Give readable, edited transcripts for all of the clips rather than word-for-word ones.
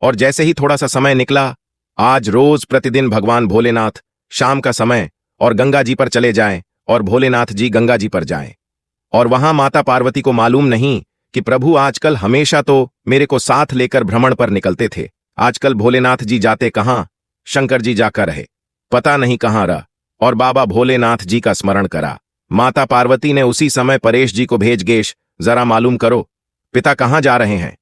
और जैसे ही थोड़ा सा समय निकला, आज रोज प्रतिदिन भगवान भोलेनाथ शाम का समय और गंगा जी पर चले जाएं और भोलेनाथ जी गंगा जी पर जाएं। और वहां माता पार्वती को मालूम नहीं कि प्रभु आजकल हमेशा तो मेरे को साथ लेकर भ्रमण पर निकलते थे, आजकल भोलेनाथ जी जाते कहां, शंकर जी जाकर रहे, पता नहीं कहां रहा। और बाबा भोलेनाथ जी का स्मरण करा। माता पार्वती ने उसी समय परेश जी को भेज, गेश जरा मालूम करो पिता कहां जा रहे हैं।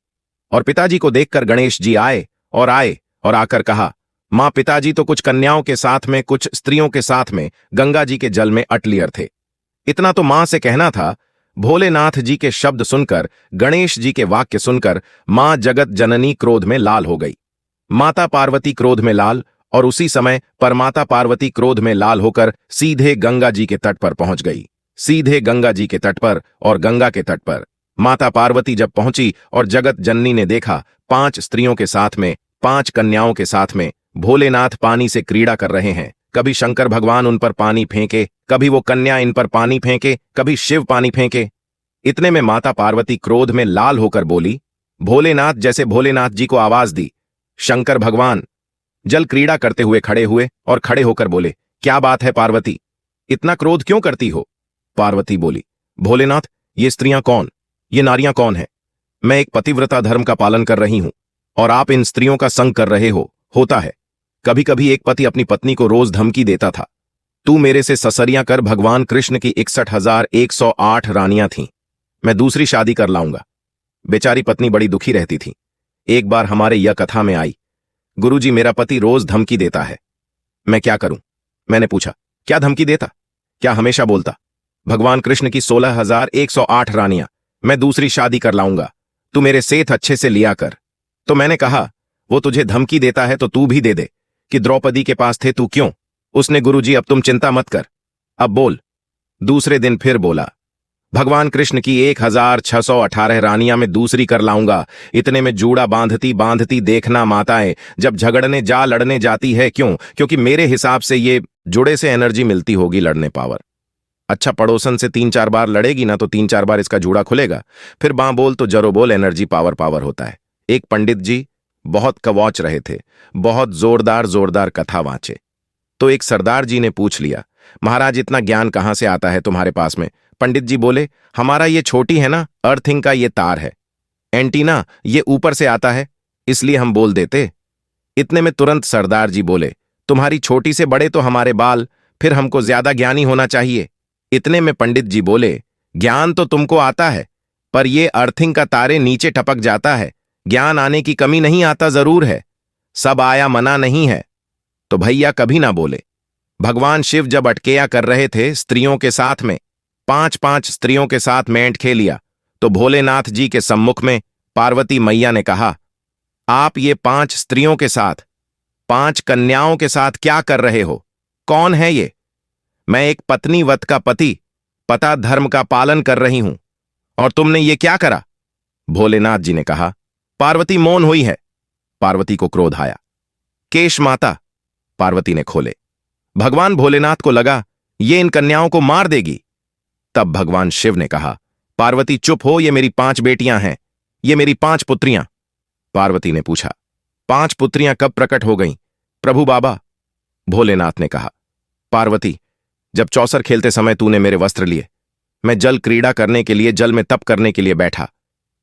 और पिताजी को देखकर गणेश जी आए और आकर कहा, मां पिताजी तो कुछ कन्याओं के साथ में, कुछ स्त्रियों के साथ में गंगा जी के जल में अटलियर थे। इतना तो मां से कहना था। भोलेनाथ जी के शब्द सुनकर, गणेश जी के वाक्य सुनकर मां जगत जननी क्रोध में लाल हो गई। माता पार्वती क्रोध में लाल, और उसी समय परमाता पार्वती क्रोध में लाल होकर सीधे गंगा जी के तट पर पहुंच गई। सीधे गंगा जी के तट पर, और गंगा के तट पर माता पार्वती जब पहुंची और जगत जननी ने देखा 5 स्त्रियों के साथ में, 5 कन्याओं के साथ में भोलेनाथ पानी से क्रीड़ा कर रहे हैं। कभी शंकर भगवान उन पर पानी फेंके, कभी वो कन्या इन पर पानी फेंके, कभी शिव पानी फेंके। इतने में माता पार्वती क्रोध में लाल होकर बोली, भोलेनाथ जैसे भोलेनाथ जी को आवाज दी। शंकर भगवान जल क्रीड़ा करते हुए खड़े हुए और खड़े होकर बोले, क्या बात है पार्वती, इतना क्रोध क्यों करती हो। पार्वती बोली, भोलेनाथ ये स्त्रियां कौन, ये नारियां कौन है। मैं एक पतिव्रता धर्म का पालन कर रही हूं और आप इन स्त्रियों का संग कर रहे हो। होता है कभी कभी एक पति अपनी पत्नी को रोज धमकी देता था, तू मेरे से ससरियां कर। भगवान कृष्ण की 61,108 रानियां थीं, मैं दूसरी शादी कर लाऊंगा। बेचारी पत्नी बड़ी दुखी रहती थी। एक बार हमारे यह कथा में आई, गुरुजी मेरा पति रोज धमकी देता है, मैं क्या करूं। मैंने पूछा, क्या धमकी देता, क्या हमेशा बोलता, भगवान कृष्ण की 16,108 रानियां, मैं दूसरी शादी कर लाऊंगा, तू मेरे सेठ अच्छे से लिया कर। तो मैंने कहा, वो तुझे धमकी देता है तो तू भी दे दे कि द्रौपदी के पास थे तू क्यों। उसने, गुरुजी अब तुम चिंता मत कर, अब बोल। दूसरे दिन फिर बोला, भगवान कृष्ण की 1,618 रानियां में दूसरी कर लाऊंगा। इतने में जूड़ा बांधती बांधती देखना माताएं जब झगड़ने जा लड़ने जाती है, क्यों, क्योंकि मेरे हिसाब से ये जुड़े से एनर्जी मिलती होगी, लड़ने पावर। अच्छा, पड़ोसन से 3-4 बार लड़ेगी ना तो 3-4 बार इसका जूड़ा खुलेगा, फिर बां बोल तो जरो बोल, एनर्जी पावर होता है। एक पंडित जी बहुत कवौच रहे थे, बहुत जोरदार जोरदार कथा वांचे। तो एक सरदार जी ने पूछ लिया, महाराज इतना ज्ञान कहां से आता है तुम्हारे पास में। पंडित जी बोले, हमारा ये छोटी है ना अर्थिंग का ये तार है, एंटीना ये ऊपर से आता है, इसलिए हम बोल देते। इतने में तुरंत सरदार जी बोले, तुम्हारी छोटी से बड़े तो हमारे बाल, फिर हमको ज्यादा ज्ञानी होना चाहिए। इतने में पंडित जी बोले, ज्ञान तो तुमको आता है, पर ये अर्थिंग का तारे नीचे टपक जाता है, ज्ञान आने की कमी नहीं, आता जरूर है, सब आया मना नहीं है। तो भैया कभी ना बोले। भगवान शिव जब अटकेया कर रहे थे स्त्रियों के साथ में, 5-5 स्त्रियों के साथ मेंट खेलिया, तो भोलेनाथ जी के सम्मुख में पार्वती मैया ने कहा, आप ये 5 स्त्रियों के साथ, 5 कन्याओं के साथ क्या कर रहे हो, कौन है ये। मैं एक पत्नीवत का पति, पता धर्म का पालन कर रही हूं, और तुमने ये क्या करा। भोलेनाथ जी ने कहा, पार्वती मौन हुई है। पार्वती को क्रोध आया। केश माता, पार्वती ने खोले। भगवान भोलेनाथ को लगा ये इन कन्याओं को मार देगी। तब भगवान शिव ने कहा, पार्वती चुप हो, ये मेरी 5 बेटियां हैं, ये मेरी 5 पुत्रियां। पार्वती ने पूछा, 5 पुत्रियां कब प्रकट हो गईं, प्रभु बाबा। भोलेनाथ ने कहा, पार्वती जब चौसर खेलते समय तूने मेरे वस्त्र लिए, मैं जल क्रीड़ा करने के लिए, जल में तप करने के लिए बैठा,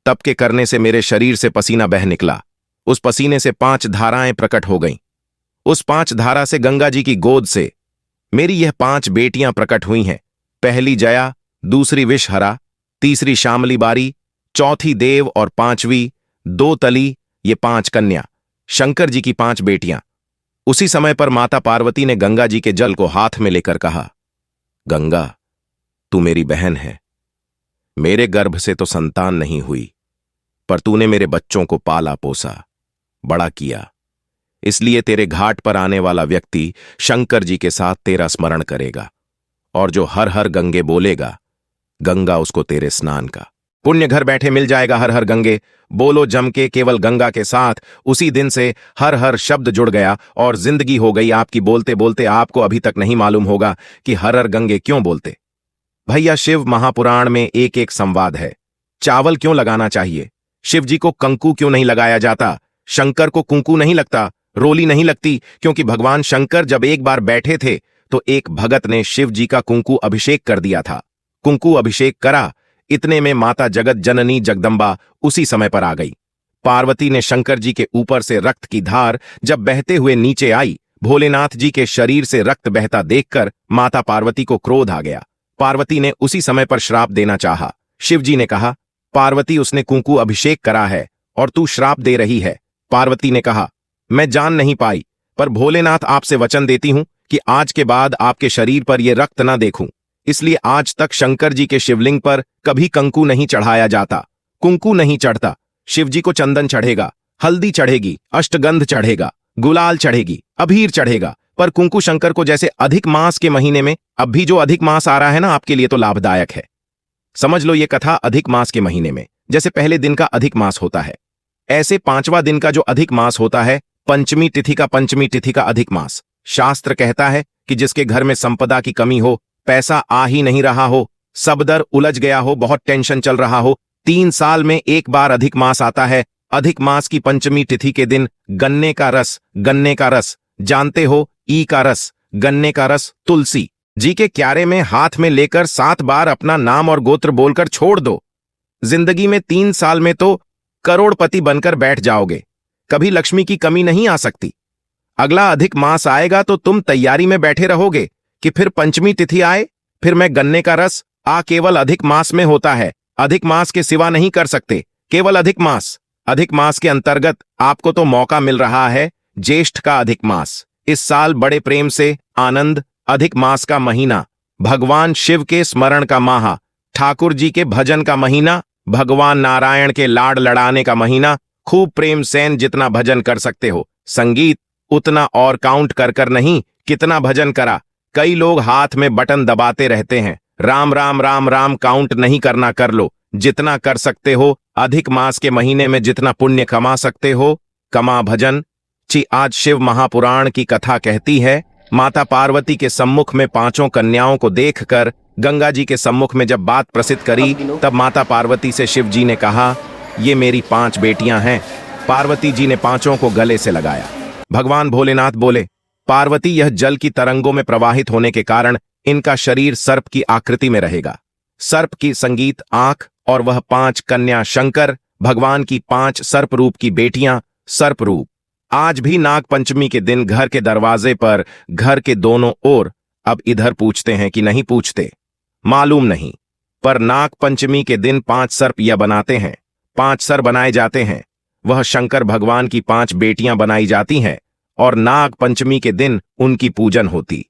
तप के करने से मेरे शरीर से पसीना बह निकला, उस पसीने से 5 धाराएं प्रकट हो गईं। उस 5 धारा से गंगा जी की गोद से मेरी यह 5 बेटियां प्रकट हुई हैं। पहली जया, दूसरी विषहरा, तीसरी शामली बारी, चौथी देव और 5वीं 2 तली, ये 5 कन्या, शंकर जी की 5 बेटियां। उसी समय पर माता पार्वती ने गंगा जी के जल को हाथ में लेकर कहा, गंगा तू मेरी बहन है, मेरे गर्भ से तो संतान नहीं हुई, पर तूने मेरे बच्चों को पाला पोसा, बड़ा किया, इसलिए तेरे घाट पर आने वाला व्यक्ति शंकर जी के साथ तेरा स्मरण करेगा, और जो हर हर गंगे बोलेगा, गंगा उसको तेरे स्नान का पुण्य घर बैठे मिल जाएगा। हर हर गंगे बोलो जम के केवल गंगा के साथ। उसी दिन से हर हर शब्द जुड़ गया और जिंदगी हो गई आपकी। बोलते बोलते आपको अभी तक नहीं मालूम होगा कि हर हर गंगे क्यों बोलते। भैया शिव महापुराण में एक संवाद है। चावल क्यों लगाना चाहिए, शिव जी को कंकु क्यों नहीं लगाया जाता, शंकर को कुंकू नहीं लगता, रोली नहीं लगती, क्योंकि भगवान शंकर जब एक बार बैठे थे तो एक भगत ने शिव जी का कुंकू अभिषेक कर दिया था। कुंकू अभिषेक करा, इतने में माता जगत जननी जगदम्बा उसी समय पर आ गई। पार्वती ने शंकर जी के ऊपर से रक्त की धार जब बहते हुए नीचे आई, भोलेनाथ जी के शरीर से रक्त बहता देखकर माता पार्वती को क्रोध आ गया। पार्वती ने उसी समय पर श्राप देना चाहा। शिव जी ने कहा, पार्वती, उसने कुंकू अभिषेक करा है और तू श्राप दे रही है। पार्वती ने कहा, मैं जान नहीं पाई, पर भोलेनाथ आपसे वचन देती हूं कि आज के बाद आपके शरीर पर यह रक्त न देखूं। इसलिए आज तक शंकर जी के शिवलिंग पर कभी कंकु नहीं चढ़ाया जाता, कुंकू नहीं चढ़ता। शिव जी को चंदन चढ़ेगा, हल्दी चढ़ेगी, अष्टगंध चढ़ेगा, गुलाल चढ़ेगी, अबीर चढ़ेगा, पर कुंकू शंकर को जैसे अधिक मास के महीने में, अब भी जो अधिक मास आ रहा है ना, आपके लिए तो लाभदायक है। समझ लो ये कथा अधिक मास के महीने में, जैसे पहले दिन का अधिक मास होता है, ऐसे 5वां दिन का जो अधिक मास होता है, पंचमी तिथि का अधिक मास। शास्त्र कहता है कि जिसके घर में संपदा की कमी हो, पैसा आ ही नहीं रहा हो, सब दर उलझ गया हो, बहुत टेंशन चल रहा हो, 3 साल में एक बार अधिक मास आता है। अधिक मास की पंचमी तिथि के दिन गन्ने का रस जानते हो, ई का रस, गन्ने का रस तुलसी जी के क्यारे में हाथ में लेकर 7 बार अपना नाम और गोत्र बोलकर छोड़ दो। जिंदगी में 3 साल में तो करोड़पति बनकर बैठ जाओगे, कभी लक्ष्मी की कमी नहीं आ सकती। अगला अधिक मास आएगा तो तुम तैयारी में बैठे रहोगे कि फिर पंचमी तिथि आए, फिर मैं गन्ने का रस केवल अधिक मास में होता है, अधिक मास के सिवा नहीं कर सकते, केवल अधिक मास। अधिक मास के अंतर्गत आपको तो मौका मिल रहा है ज्येष्ठ का अधिक मास। इस साल बड़े प्रेम से आनंद, अधिक मास का महीना, भगवान शिव के स्मरण का माह, ठाकुर जी के भजन का महीना, भगवान नारायण के लाड लड़ाने का महीना। खूब प्रेम सैन जितना भजन कर सकते हो, संगीत उतना, और काउंट कर कर नहीं कितना भजन करा। कई लोग हाथ में बटन दबाते रहते हैं, राम राम राम राम काउंट नहीं करना, कर लो जितना कर सकते हो। अधिक मास के महीने में जितना पुण्य कमा सकते हो कमा भजन ची। आज शिव महापुराण की कथा कहती है, माता पार्वती के सम्मुख में 5 कन्याओं को देखकर गंगा जी के सम्मुख में जब बात प्रसिद्ध करी, तब माता पार्वती से शिव जी ने कहा, ये मेरी 5 बेटियां हैं। पार्वती जी ने 5 को गले से लगाया। भगवान भोलेनाथ बोले, पार्वती, यह जल की तरंगों में प्रवाहित होने के कारण इनका शरीर सर्प की आकृति में रहेगा। सर्प की संगीत आंख, और वह 5 कन्या शंकर, भगवान की 5 सर्प रूप की बेटियां सर्प रूप। आज भी नाग पंचमी के दिन घर के दरवाजे पर, घर के दोनों ओर, अब इधर पूछते हैं कि नहीं पूछते मालूम नहीं, पर नाग पंचमी के दिन 5 सर्प या बनाते हैं, 5 सर बनाए जाते हैं। वह शंकर भगवान की 5 बेटियां बनाई जाती हैं और नाग पंचमी के दिन उनकी पूजन होती।